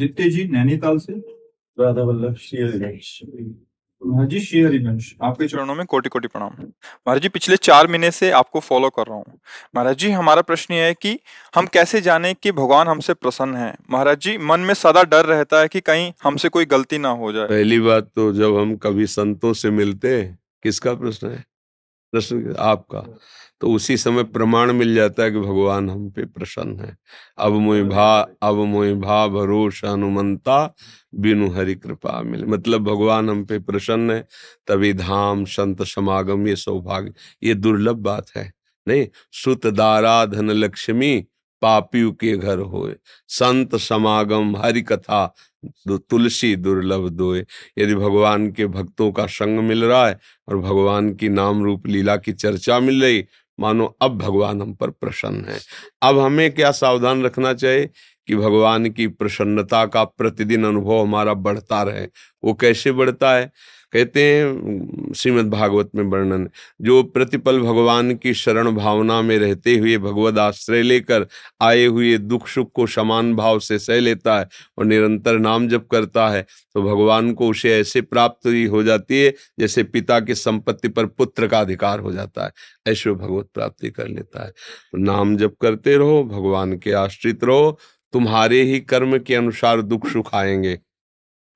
आदित्य जी नैनीताल से। राधा वल्लभ श्री जी श्री हरिवंश, आपके चरणों में कोटि कोटि प्रणाम। महाराज जी पिछले 4 महीने से आपको फॉलो कर रहा हूँ। महाराज जी हमारा प्रश्न ये है कि हम कैसे जाने कि भगवान हमसे प्रसन्न है। महाराज जी मन में सदा डर रहता है कि कहीं हमसे कोई गलती ना हो जाए। पहली बात तो जब हम कभी संतों से मिलते हैं, किसका प्रश्न है? प्रश्न आपका। तो उसी समय प्रमाण मिल जाता है कि भगवान हम पे प्रसन्न है। अब मोहि भा भरोसा हनुमंता, बिनु हरि कृपा मिले। मतलब भगवान हम पे प्रसन्न है, तभी धाम संत समागम, ये सौभाग्य, ये दुर्लभ बात है। नहीं, सुत दारा धन लक्ष्मी, पापियों के घर होए, संत समागम हरि कथा, तुलसी दुर्लभ दोए। यदि भगवान के भक्तों का संग मिल रहा है और भगवान की नाम रूप लीला की चर्चा मिल रही, मानो अब भगवान हम पर प्रसन्न है। अब हमें क्या सावधान रखना चाहिए कि भगवान की प्रसन्नता का प्रतिदिन अनुभव हमारा बढ़ता रहे। वो कैसे बढ़ता है? कहते हैं श्रीमद् भागवत में वर्णन, जो प्रतिपल भगवान की शरण भावना में रहते हुए भगवद आश्रय लेकर आए हुए दुख सुख को समान भाव से सह लेता है और निरंतर नाम जप करता है, तो भगवान को उसे ऐसे प्राप्ति हो जाती है जैसे पिता की संपत्ति पर पुत्र का अधिकार हो जाता है। ऐसे भगवत प्राप्ति कर लेता है। तो नाम जप करते रहो, भगवान के आश्रित रहो, तुम्हारे ही कर्म के अनुसार दुख सुख आएंगे।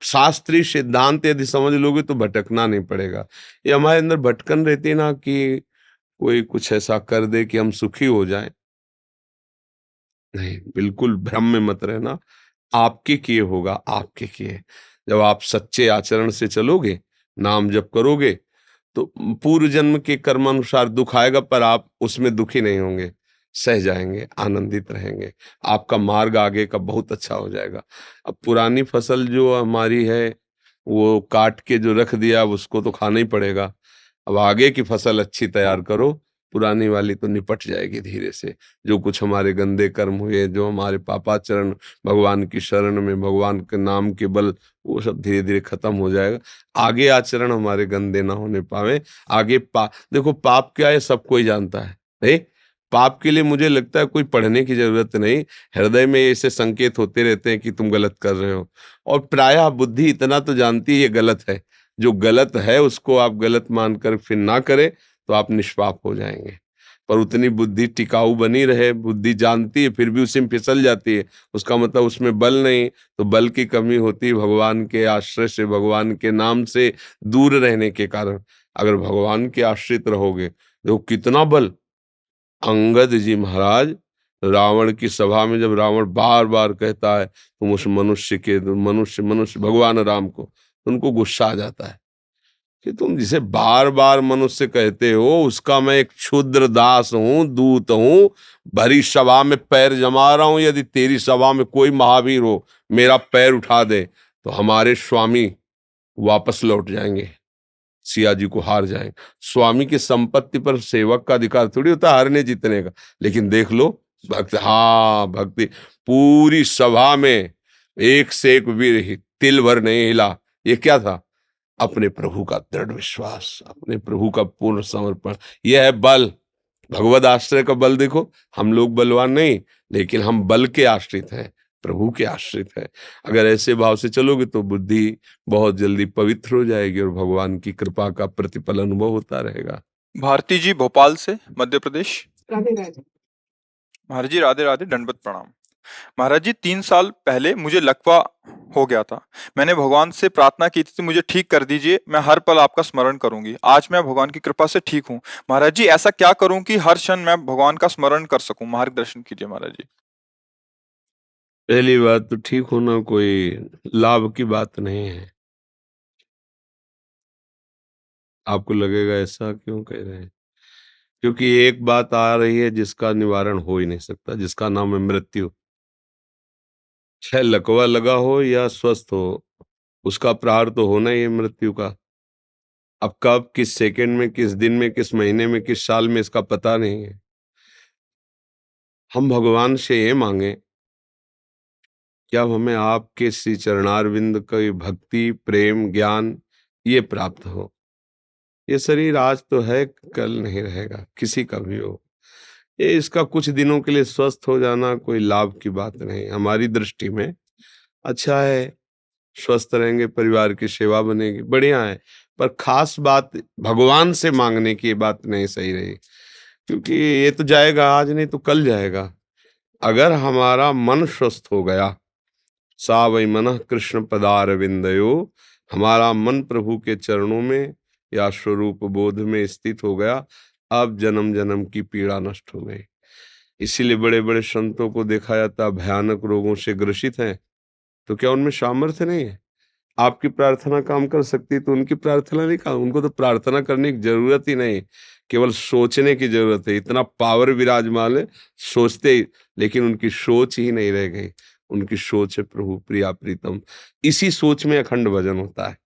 शास्त्रीय सिद्धांत यदि समझ लोगे तो भटकना नहीं पड़ेगा। ये हमारे अंदर भटकन रहती है ना कि कोई कुछ ऐसा कर दे कि हम सुखी हो जाएं। नहीं, बिल्कुल भ्रम में मत रहना। आपके किए होगा, आपके किए। जब आप सच्चे आचरण से चलोगे, नाम जप करोगे, तो पूर्व जन्म के कर्मानुसार दुख आएगा, पर आप उसमें दुखी नहीं होंगे, सह जाएंगे, आनंदित रहेंगे। आपका मार्ग आगे का बहुत अच्छा हो जाएगा। अब पुरानी फसल जो हमारी है, वो काट के जो रख दिया, अब उसको तो खाना ही पड़ेगा। अब आगे की फसल अच्छी तैयार करो, पुरानी वाली तो निपट जाएगी धीरे से। जो कुछ हमारे गंदे कर्म हुए, जो हमारे पापाचरण, भगवान की शरण में भगवान के नाम के बल, वो सब धीरे धीरे खत्म हो जाएगा। आगे आचरण हमारे गंदे ना होने पावे। आगे देखो पाप क्या है, सब कोई जानता है। नहीं, पाप के लिए मुझे लगता है कोई पढ़ने की जरूरत नहीं। हृदय में ऐसे संकेत होते रहते हैं कि तुम गलत कर रहे हो, और प्रायः बुद्धि इतना तो जानती है ये गलत है। जो गलत है उसको आप गलत मानकर फिर ना करें तो आप निष्पाप हो जाएंगे। पर उतनी बुद्धि टिकाऊ बनी रहे, बुद्धि जानती है फिर भी उसी में फिसल जाती है, उसका मतलब उसमें बल नहीं। तो बल की कमी होती है भगवान के आश्रय से, भगवान के नाम से दूर रहने के कारण। अगर भगवान के आश्रित रहोगे, देखो कितना बल। अंगद जी महाराज, रावण की सभा में जब रावण बार बार कहता है तुम उस मनुष्य मनुष्य भगवान राम को, तो उनको गुस्सा आ जाता है कि तुम जिसे बार बार मनुष्य कहते हो, उसका मैं एक क्षुद्र दास हूं, दूत हूं, भरी सभा में पैर जमा रहा हूं। यदि तेरी सभा में कोई महावीर हो, मेरा पैर उठा दे, तो हमारे स्वामी वापस लौट जाएंगे, सिया जी को हार जाएंगे। स्वामी की संपत्ति पर सेवक का अधिकार थोड़ी होता है हारने जीतने का। लेकिन देख लो भक्त, हाँ भक्ति, पूरी सभा में एक से एक वीर तिल भर नहीं हिला। ये क्या था? अपने प्रभु का दृढ़ विश्वास, अपने प्रभु का पूर्ण समर्पण। यह है बल, भगवद आश्रय का बल। देखो हम लोग बलवान नहीं, लेकिन हम बल के आश्रित हैं, प्रभु के आश्रित है। अगर ऐसे भाव से चलोगे तो बुद्धि बहुत जल्दी पवित्र हो जाएगी और भगवान की कृपा का प्रतिफल अनुभव होता रहेगा। भारती जी भोपाल से, मध्य प्रदेश। राधे राधे। महाराज जी राधे राधे, दंडवत प्रणाम। महाराज जी 3 साल पहले मुझे लकवा हो गया था। मैंने भगवान से प्रार्थना की थी मुझे ठीक कर दीजिए, मैं हर पल आपका स्मरण करूंगी। आज मैं भगवान की कृपा से ठीक हूँ। महाराज जी ऐसा क्या करूं कि हर क्षण मैं भगवान का स्मरण कर सकूं? मार्गदर्शन कीजिए महाराज जी। पहली बात तो ठीक होना कोई लाभ की बात नहीं है। आपको लगेगा ऐसा क्यों कह रहे हैं? क्योंकि एक बात आ रही है जिसका निवारण हो ही नहीं सकता, जिसका नाम है मृत्यु। चाहे लकवा लगा हो या स्वस्थ हो, उसका प्रहार तो होना ही है मृत्यु का। अब कब, किस सेकंड में, किस दिन में, किस महीने में, किस साल में, इसका पता नहीं है। हम भगवान से ये मांगे कि अब हमें आपके श्री चरणारविंद की भक्ति, प्रेम, ज्ञान ये प्राप्त हो। ये शरीर आज तो है, कल नहीं रहेगा, किसी का भी हो। ये इसका कुछ दिनों के लिए स्वस्थ हो जाना कोई लाभ की बात नहीं हमारी दृष्टि में। अच्छा है, स्वस्थ रहेंगे, परिवार की सेवा बनेगी, बढ़िया है। पर खास बात भगवान से मांगने की ये बात नहीं सही रही, क्योंकि ये तो जाएगा आज नहीं तो कल जाएगा। अगर हमारा मन स्वस्थ हो गया, सा वै मनः कृष्ण पदारविंदयो, हमारा मन प्रभु के चरणों में या स्वरूप बोध में स्थित हो गया, अब जन्म जन्म की पीड़ा नष्ट हो गई। इसीलिए बड़े बड़े संतों को देखा जाता भयानक रोगों से ग्रसित हैं, तो क्या उनमें सामर्थ्य नहीं है? आपकी प्रार्थना काम कर सकती है तो उनकी प्रार्थना नहीं काम, उनको तो प्रार्थना करने की जरूरत ही नहीं, केवल सोचने की जरूरत है। इतना पावर विराजमान है, सोचते ही, लेकिन उनकी सोच ही नहीं रह गई। उनकी सोच है प्रभु प्रिया प्रीतम, इसी सोच में अखंड भजन होता है।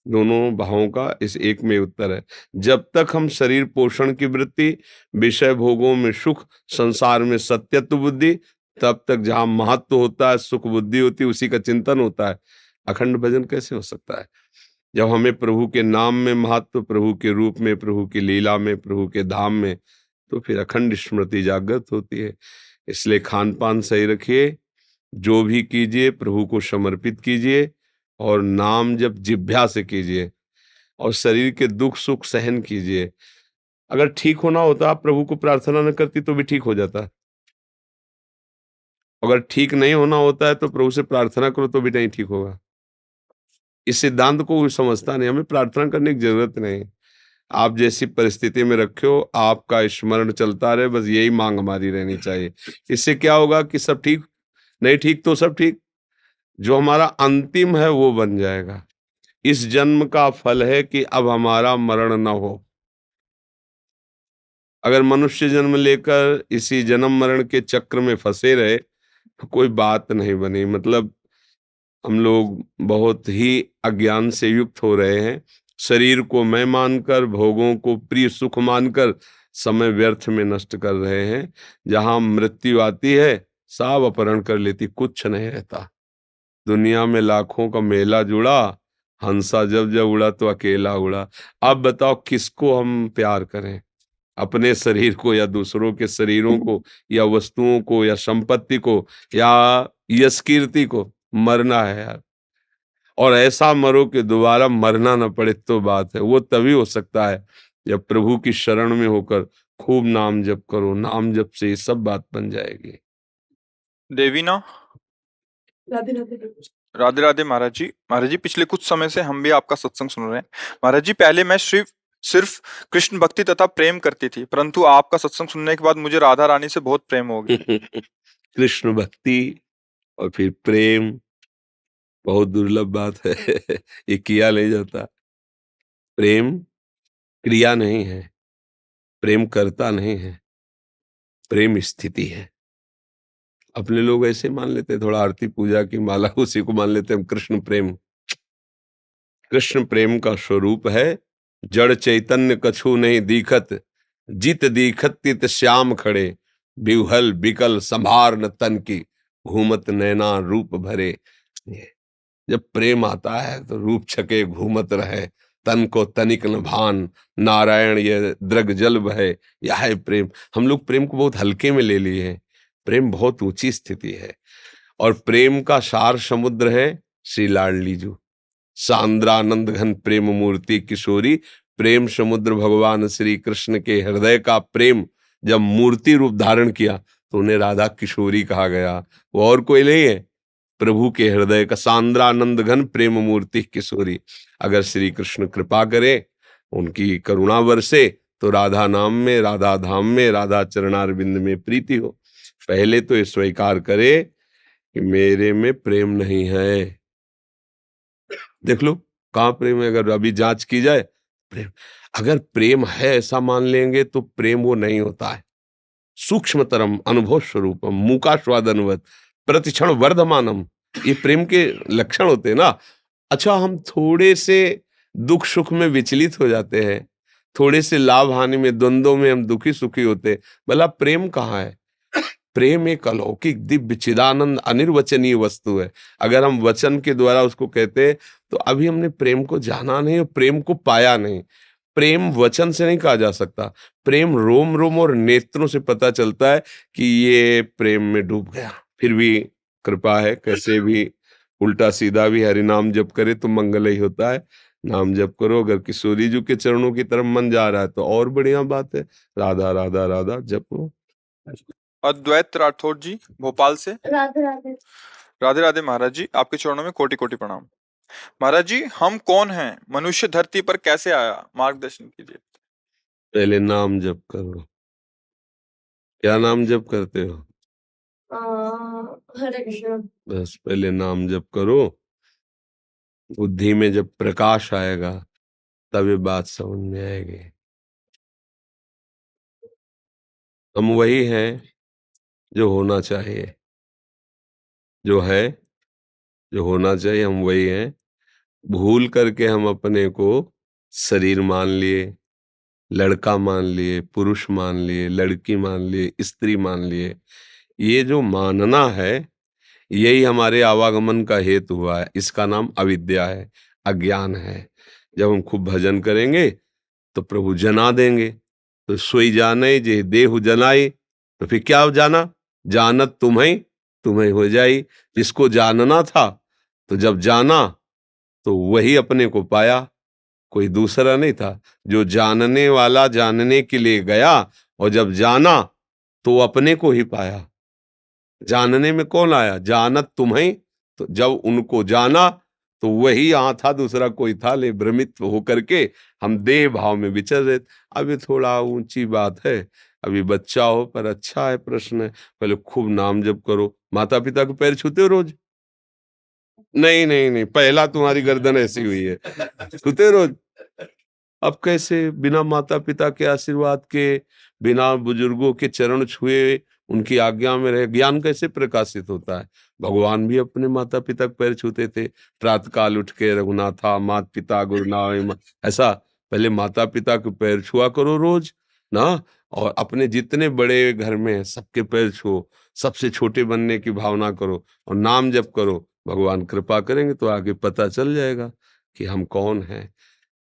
दोनों भावों का इस एक में उत्तर है। जब तक हम शरीर पोषण की वृत्ति, विषय भोगों में सुख, संसार में सत्यत्व बुद्धि, तब तक जहां महत्व होता है, सुख बुद्धि होती है, उसी का चिंतन होता है। अखंड भजन कैसे हो सकता है? जब हमें प्रभु के नाम में महत्व, प्रभु के रूप में, प्रभु की लीला में, प्रभु के धाम में, तो फिर अखंड स्मृति जागृत होती है। इसलिए खान पान सही रखिए, जो भी कीजिए प्रभु को समर्पित कीजिए, और नाम जब जिह्वा से कीजिए, और शरीर के दुख सुख सहन कीजिए। अगर ठीक होना होता, आप प्रभु को प्रार्थना न करती तो भी ठीक हो जाता। अगर ठीक नहीं होना होता है तो प्रभु से प्रार्थना करो तो भी नहीं ठीक होगा। इस सिद्धांत को कोई समझता नहीं, हमें प्रार्थना करने की जरूरत नहीं। आप जैसी परिस्थिति में रखे हो, आपका स्मरण चलता रहे, बस यही मांग हमारी रहनी चाहिए। इससे क्या होगा कि सब ठीक, नहीं ठीक तो सब ठीक, जो हमारा अंतिम है वो बन जाएगा। इस जन्म का फल है कि अब हमारा मरण न हो। अगर मनुष्य जन्म लेकर इसी जन्म मरण के चक्र में फंसे रहे तो कोई बात नहीं बनी। मतलब हम लोग बहुत ही अज्ञान से युक्त हो रहे हैं। शरीर को मैं मानकर, भोगों को प्रिय सुख मानकर समय व्यर्थ में नष्ट कर रहे हैं। जहां मृत्यु आती है, सब अपहरण कर लेती, कुछ नहीं रहता। दुनिया में लाखों का मेला जुड़ा, हंसा जब जब उड़ा तो अकेला उड़ा। अब बताओ किसको हम प्यार करें, अपने शरीर को या दूसरों के शरीरों को, या वस्तुओं को, या संपत्ति को, या यश कीर्ति को? मरना है यार, और ऐसा मरो कि दोबारा मरना ना पड़े तो बात है। वो तभी हो सकता है जब प्रभु की शरण में होकर खूब नाम जप करो। नाम जप से ये सब बात बन जाएगी। देवीना, राधे राधे। राधे राधे महाराज जी। महाराज जी, पिछले कुछ समय से हम भी आपका सत्संग सुन रहे हैं। महाराज जी, पहले मैं सिर्फ सिर्फ कृष्ण भक्ति तथा प्रेम करती थी, परंतु आपका सत्संग सुनने के बाद मुझे राधा रानी से बहुत प्रेम हो गया। कृष्ण भक्ति और फिर प्रेम बहुत दुर्लभ बात है। ये किया नहीं जाता। प्रेम क्रिया नहीं है, प्रेम करता नहीं है, प्रेम स्थिति है। अपने लोग ऐसे मान लेते हैं, थोड़ा आरती पूजा की माला उसी को मान लेते हैं हम कृष्ण प्रेम। कृष्ण प्रेम का स्वरूप है जड़ चैतन्य कछु नहीं दिखत, जित दिखत तित श्याम खड़े, बिहुहल बिकल संभार न तन की, घूमत नैना रूप भरे। ये जब प्रेम आता है तो रूप छके घूमत रहे, तन को तनिक न भान, नारायण ये द्रग जल बहे, यह है प्रेम। हम लोग प्रेम को बहुत हल्के में ले लिए हैं। प्रेम बहुत ऊंची स्थिति है, और प्रेम का सार समुद्र है श्री लाडलीजू। सांद्रानंद घन प्रेम मूर्ति किशोरी, प्रेम समुद्र भगवान श्री कृष्ण के हृदय का प्रेम जब मूर्ति रूप धारण किया तो उन्हें राधा किशोरी कहा गया। वो और कोई नहीं है, प्रभु के हृदय का सांद्रानंद घन प्रेम मूर्ति किशोरी। अगर श्री कृष्ण कृपा करे, उनकी करुणा बरसे, तो राधा नाम में, राधा धाम में, राधा चरणारविंद में प्रीति हो। पहले तो ये स्वीकार करे कि मेरे में प्रेम नहीं है। देख लो कहाँ प्रेम है, अगर अभी जांच की जाए। प्रेम, अगर प्रेम है ऐसा मान लेंगे तो प्रेम वो नहीं होता है। सूक्ष्मतरम अनुभव स्वरूपम मूका स्वादनुवत प्रतिक्षण वर्धमानम, ये प्रेम के लक्षण होते हैं ना। अच्छा, हम थोड़े से दुख सुख में विचलित हो जाते हैं, थोड़े से लाभ हानि में, द्वंद्वों में हम दुखी सुखी होते, भला प्रेम कहाँ है? प्रेम एक अलौकिक दिव्य चिदानंद अनिर्वचनीय वस्तु है। अगर हम वचन के द्वारा उसको कहते हैं तो अभी हमने प्रेम को जाना नहीं और प्रेम को पाया नहीं। प्रेम वचन से नहीं कहा जा सकता, प्रेम रोम रोम और नेत्रों से पता चलता है कि ये प्रेम में डूब गया, फिर भी कृपा है, कैसे भी उल्टा सीधा भी हरि नाम जप करे तो मंगल ही होता है। नाम जप करो, अगर किशोरी जी के चरणों की तरफ मन जा रहा है तो और बढ़िया बात है। राधा राधा राधा जपो। अद्वैत राठौर जी भोपाल से। राधे राधे। राधे राधे महाराज जी, आपके चरणों में कोटि कोटि प्रणाम। महाराज जी, हम कौन हैं? मनुष्य धरती पर कैसे आया? मार्गदर्शन कीजिए। पहले नाम जप करो। क्या नाम जप करते हो? हरे कृष्ण। बस पहले नाम जप करो। बुद्धि में जब प्रकाश आएगा तब ये बात समझ में आएगी। हम वही हैं जो होना चाहिए, जो है, जो होना चाहिए, हम वही हैं। भूल करके हम अपने को शरीर मान लिए, लड़का मान लिए, पुरुष मान लिए, लड़की मान लिए, स्त्री मान लिए। ये जो मानना है यही हमारे आवागमन का हेतु हुआ है। इसका नाम अविद्या है, अज्ञान है। जब हम खूब भजन करेंगे तो प्रभु जना देंगे। तो सोई जाने जे देहु जनाई, तो फिर क्या जाना? जानत तुम्हें तुम्हें हो जाई। जिसको जानना था तो जब जाना तो वही अपने को पाया, कोई दूसरा नहीं था। जो जानने वाला जानने के लिए गया और जब जाना तो अपने को ही पाया। जानने में कौन आया? जानत तुम्हें। तो जब उनको जाना तो वही यहाँ था, दूसरा कोई था। ले भ्रमित होकर के हम देह भाव में विचर रहे थे। अभी थोड़ा ऊंची बात है, अभी बच्चा हो, पर अच्छा है प्रश्न है। पहले खूब नाम जप करो। माता पिता के पैर छूते हो रोज? नहीं नहीं नहीं, पहला तुम्हारी गर्दन ऐसी हुई है, छूते हो रोज? अब कैसे बिना माता पिता के आशीर्वाद के, बिना बुजुर्गों के चरण छुए, उनकी आज्ञा में रहे, ज्ञान कैसे प्रकाशित होता है? भगवान भी अपने माता पिता के पैर छूते थे। प्रातः काल उठ के रघुनाथा मात पिता गुरु नाम, ऐसा पहले माता पिता के पैर छुआ करो रोज ना। और अपने जितने बड़े घर में हैं सबके पैर छुओ, सबसे छोटे बनने की भावना करो और नाम जप करो। भगवान कृपा करेंगे तो आगे पता चल जाएगा कि हम कौन हैं,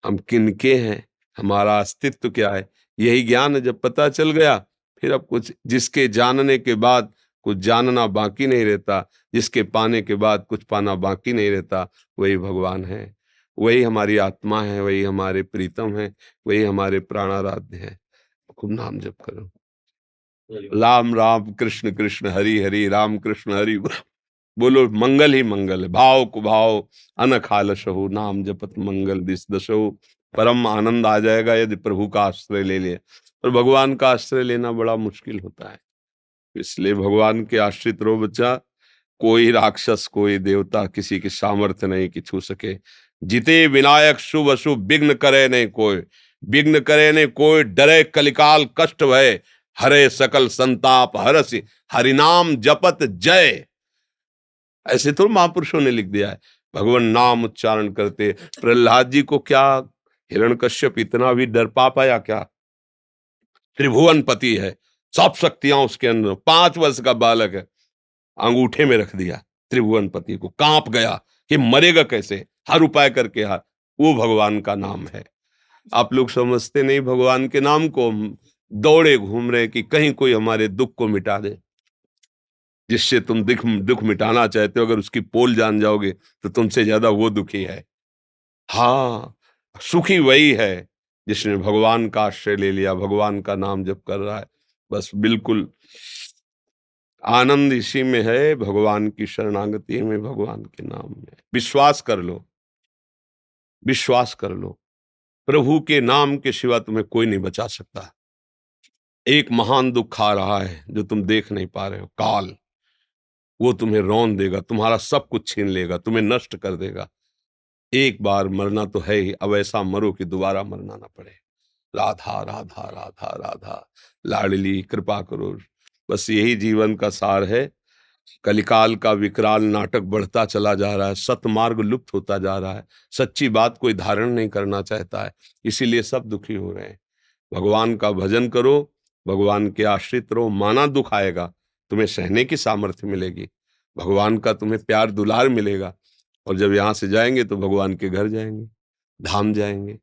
हम किनके हैं, हमारा अस्तित्व क्या है। यही ज्ञान है। जब पता चल गया फिर अब कुछ, जिसके जानने के बाद कुछ जानना बाकी नहीं रहता, जिसके पाने के बाद कुछ पाना बाकी नहीं रहता, वही भगवान है, वही हमारी आत्मा है, वही हमारे प्रीतम है, वही हमारे प्राणाराध्य है। खूब नाम जप करो। राम राम कृष्ण कृष्ण हरि हरि, राम कृष्ण हरि बोलो। मंगल ही मंगल है। भाव को भाव अनख आलसहु, नाम जपत मंगल दिस दशहु। परम आनंद आ जाएगा यदि प्रभु का आश्रय ले लिया। और भगवान का आश्रय लेना बड़ा मुश्किल होता है, इसलिए भगवान के आश्रित रहो बच्चा। कोई राक्षस कोई देवता किसी की सामर्थ्य नहीं कि छू सके। जिते विनायक शुभ अशुभ, विघ्न करे नहीं कोई, विघ्न करे नहीं कोई, डरे कलिकाल कष्ट भय, हरे सकल संताप हरसि, हरिनाम जपत जय। ऐसे तो महापुरुषों ने लिख दिया है। भगवान नाम उच्चारण करते। प्रहलाद जी को क्या हिरण्यकश्यप इतना भी डर पाया क्या? त्रिभुवनपति है, सब शक्तियां उसके अंदर, 5 वर्ष का बालक है, अंगूठे में रख दिया त्रिभुवनपति को, कांप गया कि मरेगा कैसे, हर उपाय करके हार। वो भगवान का नाम है। आप लोग समझते नहीं भगवान के नाम को, हम दौड़े घूम रहे कि कहीं कोई हमारे दुख को मिटा दे। जिससे तुम दुख मिटाना चाहते हो, अगर उसकी पोल जान जाओगे तो तुमसे ज्यादा वो दुखी है। हाँ, सुखी वही है जिसने भगवान का आश्रय ले लिया, भगवान का नाम जप कर रहा है। बस बिल्कुल आनंद इसी में है, भगवान की शरणागति में, भगवान के नाम में। विश्वास कर लो, विश्वास कर लो, प्रभु के नाम के सिवा तुम्हें कोई नहीं बचा सकता। एक महान दुख आ रहा है जो तुम देख नहीं पा रहे हो, काल। वो तुम्हें रौंद देगा, तुम्हारा सब कुछ छीन लेगा, तुम्हें नष्ट कर देगा। एक बार मरना तो है ही, अब ऐसा मरो कि दोबारा मरना ना पड़े। राधा राधा राधा राधा, लाडली कृपा करो। बस यही जीवन का सार है। कलिकाल का विकराल नाटक बढ़ता चला जा रहा है, सतमार्ग लुप्त होता जा रहा है, सच्ची बात कोई धारण नहीं करना चाहता है, इसीलिए सब दुखी हो रहे हैं। भगवान का भजन करो, भगवान के आश्रित रहो, माना दुख आएगा, तुम्हें सहने की सामर्थ्य मिलेगी, भगवान का तुम्हें प्यार दुलार मिलेगा। और जब यहाँ से जाएंगे तो भगवान के घर जाएंगे, धाम जाएंगे।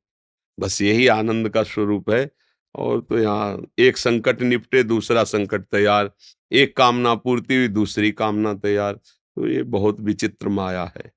बस यही आनंद का स्वरूप है। और तो यहाँ एक संकट निपटे दूसरा संकट तैयार, एक कामना पूर्ति हुई दूसरी कामना तैयार। तो ये बहुत विचित्र माया है।